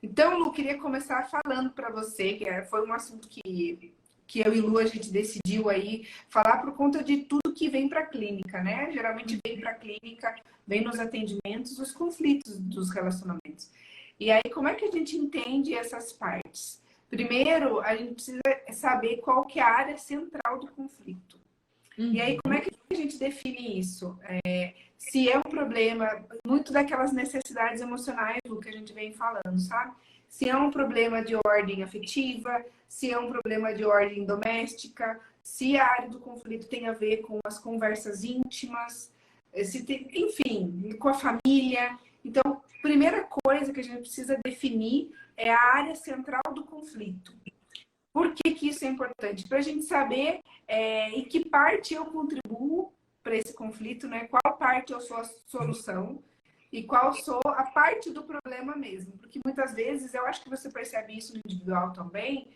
Então, Lu, queria começar falando para você, foi um assunto que eu e Lu a gente decidiu aí falar por conta de tudo que vem para a clínica, né? Geralmente vem para a clínica, vem nos atendimentos, os conflitos dos relacionamentos. E aí, como é que a gente entende essas partes? Primeiro, a gente precisa saber qual que é a área central do conflito. E aí, como é que a gente define isso? Se é um problema, muito daquelas necessidades emocionais do que a gente vem falando, sabe? Se é um problema de ordem afetiva, se é um problema de ordem doméstica, se a área do conflito tem a ver com as conversas íntimas, se tem, enfim, com a família. Então, primeira coisa que a gente precisa definir é a área central do conflito. Por que que isso é importante? Para a gente saber em que parte eu contribuo para esse conflito, né? Qual parte eu sou a solução e qual sou a parte do problema mesmo. Porque muitas vezes, eu acho que você percebe isso no individual também,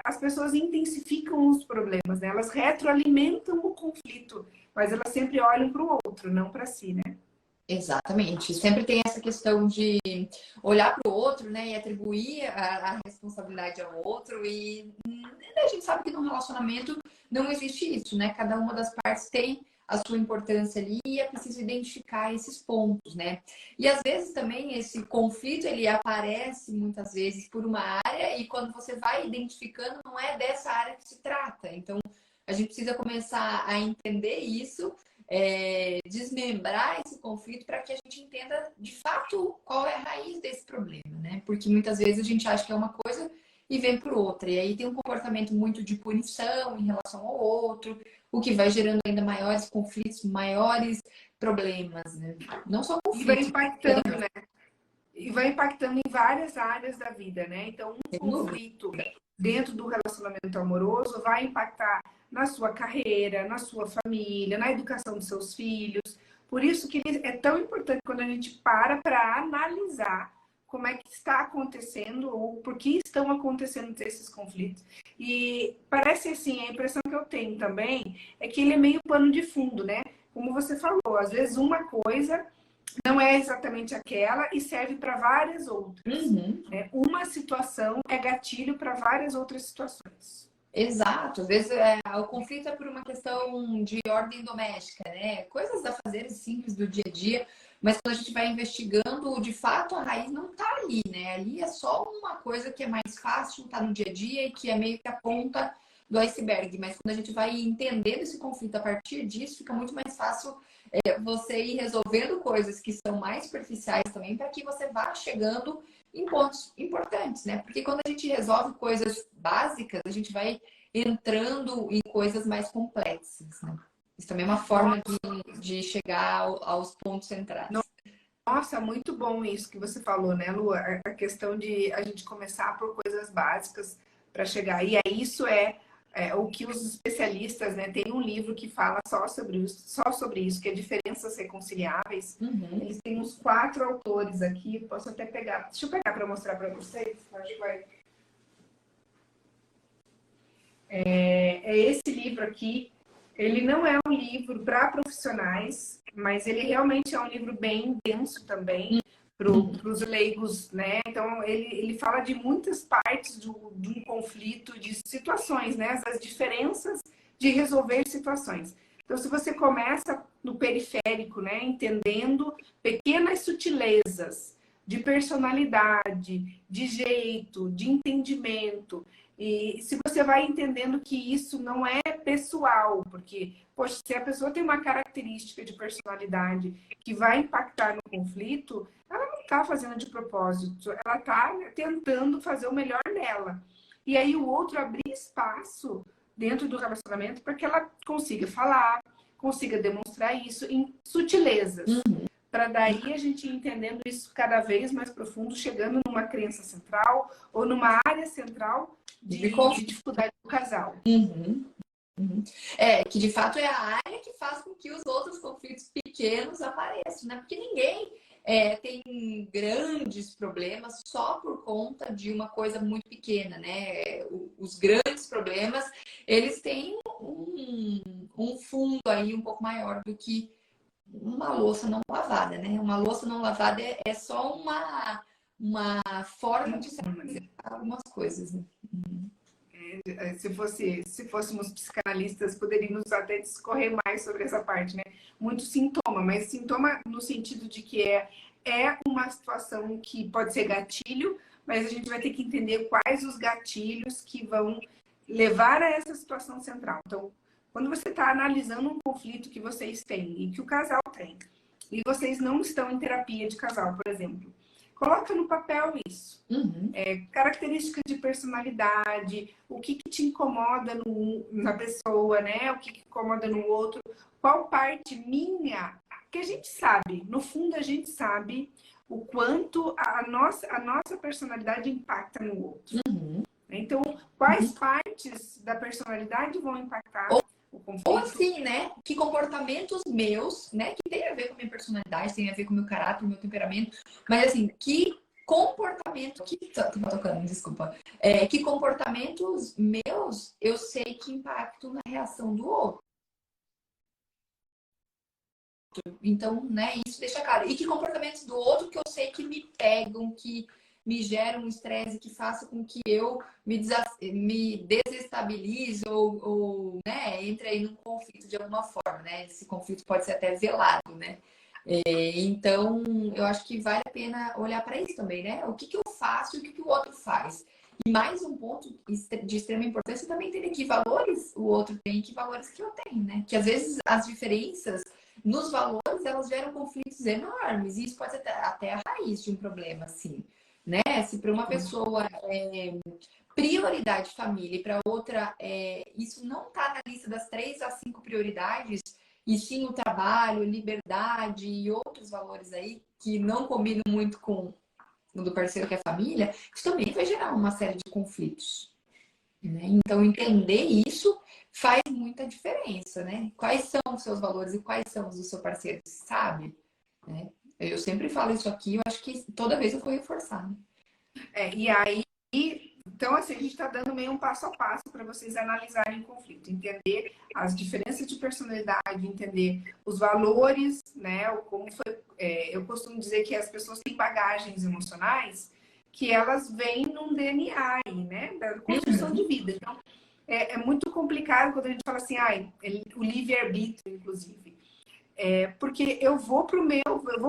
as pessoas intensificam os problemas, né? Elas retroalimentam o conflito, mas elas sempre olham para o outro, não para si, né? Exatamente. Sempre tem essa questão de olhar para o outro, né, e atribuir a responsabilidade ao outro. E a gente sabe que no relacionamento não existe isso, né? Cada uma das partes tem a sua importância ali e é preciso identificar esses pontos, né? E às vezes também esse conflito ele aparece muitas vezes por uma área e quando você vai identificando não é dessa área que se trata. Então a gente precisa começar a entender isso, desmembrar esse conflito para que a gente entenda de fato qual é a raiz desse problema, né? Porque muitas vezes a gente acha que é uma coisa e vem por outra. E aí tem um comportamento muito de punição em relação ao outro, o que vai gerando ainda maiores conflitos, maiores problemas, né? Não só E vai conflitos, impactando, né? E vai impactando em várias áreas da vida, né? Então, um sem dúvida. conflito dentro do relacionamento amoroso vai impactar na sua carreira, na sua família, na educação dos seus filhos. Por isso que é tão importante quando a gente para analisar como é que está acontecendo ou por que estão acontecendo esses conflitos. E parece assim, a impressão que eu tenho também é que ele é meio pano de fundo, né? Como você falou, às vezes uma coisa não é exatamente aquela e serve para várias outras. Uhum. Né? Uma situação é gatilho para várias outras situações. Exato, às vezes o conflito é por uma questão de ordem doméstica, né? Coisas a fazer simples do dia a dia, mas quando a gente vai investigando, de fato a raiz não tá ali, né? Ali é só uma coisa que é mais fácil, tá no dia a dia e que é meio que a ponta do iceberg. Mas quando a gente vai entendendo esse conflito a partir disso, fica muito mais fácil você ir resolvendo coisas que são mais superficiais também, para que você vá chegando em pontos importantes, né? Porque quando a gente resolve coisas básicas, a gente vai entrando em coisas mais complexas, né? Isso também é uma forma de chegar aos pontos centrais. Nossa, muito bom isso que você falou, né, Lu? A questão de a gente começar por coisas básicas para chegar. E aí isso é o que os especialistas, né? Tem um livro que fala só sobre isso, que é Diferenças Reconciliáveis. Uhum. Eles têm uns 4 autores aqui, posso até pegar. Deixa eu pegar para mostrar para vocês. Acho que vai. É esse livro aqui. Ele não é um livro para profissionais, mas ele realmente é um livro bem denso também para os leigos, né? Então ele fala de muitas partes de um conflito, de situações, né? As diferenças de resolver situações. Então, se você começa no periférico, né? Entendendo pequenas sutilezas de personalidade, de jeito, de entendimento. E se você vai entendendo que isso não é pessoal, porque, poxa, se a pessoa tem uma característica de personalidade que vai impactar no conflito, ela não está fazendo de propósito, ela está tentando fazer o melhor nela. E aí o outro abrir espaço dentro do relacionamento para que ela consiga falar, consiga demonstrar isso em sutilezas. Para daí a gente ir entendendo isso cada vez mais profundo, chegando numa crença central ou numa área central de dificuldade do casal. Uhum. Uhum. Que de fato é a área que faz com que os outros conflitos pequenos apareçam, né? Porque ninguém tem grandes problemas só por conta de uma coisa muito pequena, né? Os grandes problemas, eles têm um fundo aí um pouco maior do que uma louça não lavada, né? Uma louça não lavada é só uma forma de se algumas coisas, né? Se fôssemos psicanalistas, poderíamos até discorrer mais sobre essa parte, né? Muito sintoma, mas sintoma no sentido de que é uma situação que pode ser gatilho, mas a gente vai ter que entender quais os gatilhos que vão levar a essa situação central. Então, quando você está analisando um conflito que vocês têm e que o casal tem, e vocês não estão em terapia de casal, por exemplo, coloca no papel isso. Uhum. Características de personalidade, o que te incomoda na pessoa, né? O que incomoda no outro, qual parte minha, que a gente sabe, no fundo a gente sabe o quanto a nossa personalidade impacta no outro. Uhum. Então, quais partes da personalidade vão impactar o conflito? Ou assim, né? Que comportamentos meus, né? Que tem a ver com a minha personalidade, tem a ver com o meu caráter, o meu temperamento, mas assim, que comportamento que tá tocando, desculpa. Que comportamentos meus eu sei que impactam na reação do outro. Então, né, isso deixa claro. E que comportamentos do outro que eu sei que me pegam, que me geram um estresse, que faça com que eu me desestabilize ou né, entre aí num conflito de alguma forma, né? Esse conflito pode ser até velado, né? Então, eu acho que vale a pena olhar para isso também, né? O que eu faço e o que o outro faz. E mais um ponto de extrema importância também entender que valores o outro tem e que valores que eu tenho, né? Que às vezes as diferenças nos valores, elas geram conflitos enormes. E isso pode ser até a raiz de um problema, assim, né? Se para uma pessoa prioridade família e para outra isso não está na lista das 3 a 5 prioridades, e sim o trabalho, liberdade e outros valores aí que não combinam muito com o do parceiro que é família, isso também vai gerar uma série de conflitos. Né? Então, entender isso faz muita diferença, né? Quais são os seus valores e quais são os do seu parceiro, sabe? Né? Eu sempre falo isso aqui, eu acho que toda vez eu vou reforçar. Né? E aí, então, assim, a gente está dando meio um passo a passo para vocês analisarem o conflito, entender as diferenças de personalidade, entender os valores, né? Como foi, eu costumo dizer que as pessoas têm bagagens emocionais que elas vêm num DNA aí, né? Da construção de vida. Então, é muito complicado quando a gente fala assim, o livre-arbítrio, inclusive. Porque eu vou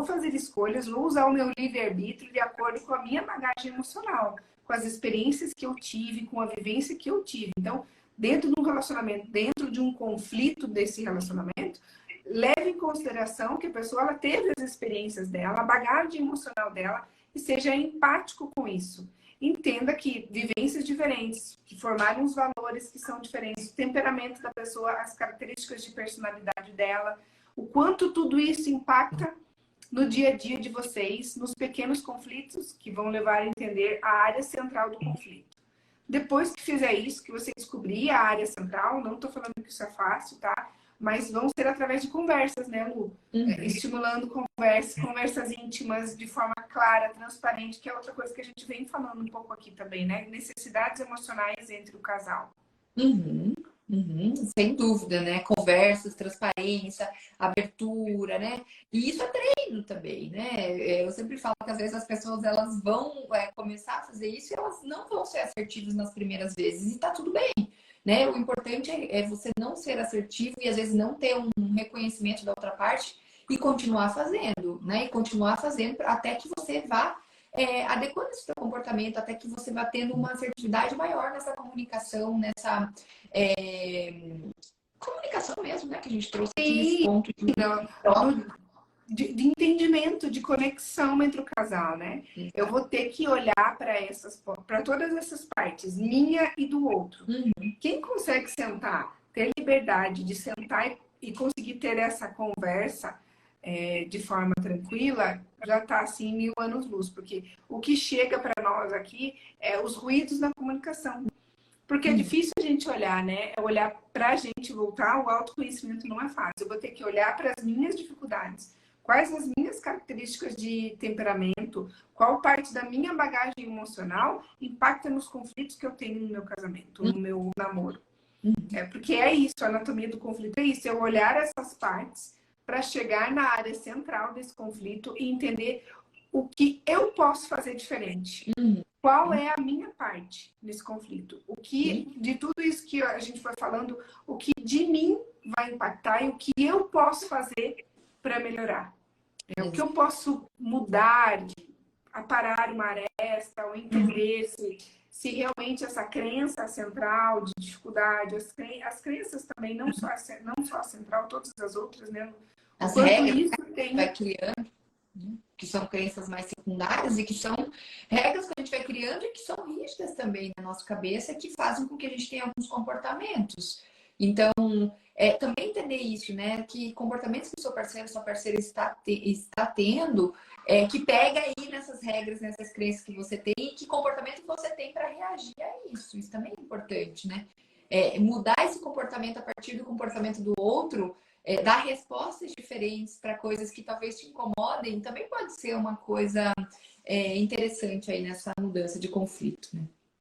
fazer escolhas, vou usar o meu livre-arbítrio de acordo com a minha bagagem emocional, com as experiências que eu tive, com a vivência que eu tive. Então, dentro de um relacionamento, dentro de um conflito desse relacionamento, leve em consideração que a pessoa ela teve as experiências dela, a bagagem emocional dela, e seja empático com isso. Entenda que vivências diferentes, que formaram os valores que são diferentes, o temperamento da pessoa, as características de personalidade dela, o quanto tudo isso impacta no dia a dia de vocês, nos pequenos conflitos que vão levar a entender a área central do conflito. Depois que fizer isso, que você descobrir a área central, não estou falando que isso é fácil, tá? Mas vão ser através de conversas, né, Lu? Estimulando conversas íntimas de forma clara, transparente, que é outra coisa que a gente vem falando um pouco aqui também, né? Necessidades emocionais entre o casal. Sem dúvida, né? Conversas, transparência, abertura, né? E isso é treino também, né? Eu sempre falo que às vezes as pessoas elas vão começar a fazer isso e elas não vão ser assertivas nas primeiras vezes e tá tudo bem, né? O importante é você não ser assertivo e às vezes não ter um reconhecimento da outra parte e continuar fazendo, né? E continuar fazendo até que você vá adequando esse seu comportamento, até que você vá tendo uma assertividade maior nessa comunicação, nessa comunicação mesmo, né? Que a gente trouxe aqui nesse ponto de entendimento, de conexão entre o casal, né? Exato. Eu vou ter que olhar para todas essas partes, minha e do outro. Quem consegue sentar, ter liberdade de sentar e conseguir ter essa conversa de forma tranquila, já está assim 1000 anos-luz, porque o que chega para nós aqui é os ruídos na comunicação. Porque é difícil a gente olhar, né? Olhar para a gente voltar, o autoconhecimento não é fácil. Eu vou ter que olhar para as minhas dificuldades. Quais as minhas características de temperamento? Qual parte da minha bagagem emocional impacta nos conflitos que eu tenho no meu casamento, no meu namoro? Porque é isso, a anatomia do conflito é isso. Eu olhar essas partes para chegar na área central desse conflito e entender o que eu posso fazer diferente. Qual é a minha parte nesse conflito? O que, de tudo isso que a gente foi falando, o que de mim vai impactar e o que eu posso fazer para melhorar? O que eu posso mudar, aparar uma aresta, ou entender se realmente essa crença central de dificuldade, as crenças também, não só a central, todas as outras, né? As Quanto regras isso tem... vai criando, que são crenças mais secundárias e que são regras que a gente vai criando e que são rígidas também na nossa cabeça, que fazem com que a gente tenha alguns comportamentos. Então, também entender isso, né? Que comportamentos que o seu parceiro, sua parceira está tendo, que pega aí nessas regras, nessas crenças que você tem e que comportamento você tem para reagir a isso. Isso também é importante, né? Mudar esse comportamento a partir do comportamento do outro, dar respostas diferentes para coisas que talvez te incomodem, também pode ser uma coisa interessante aí nessa mudança de conflito, né?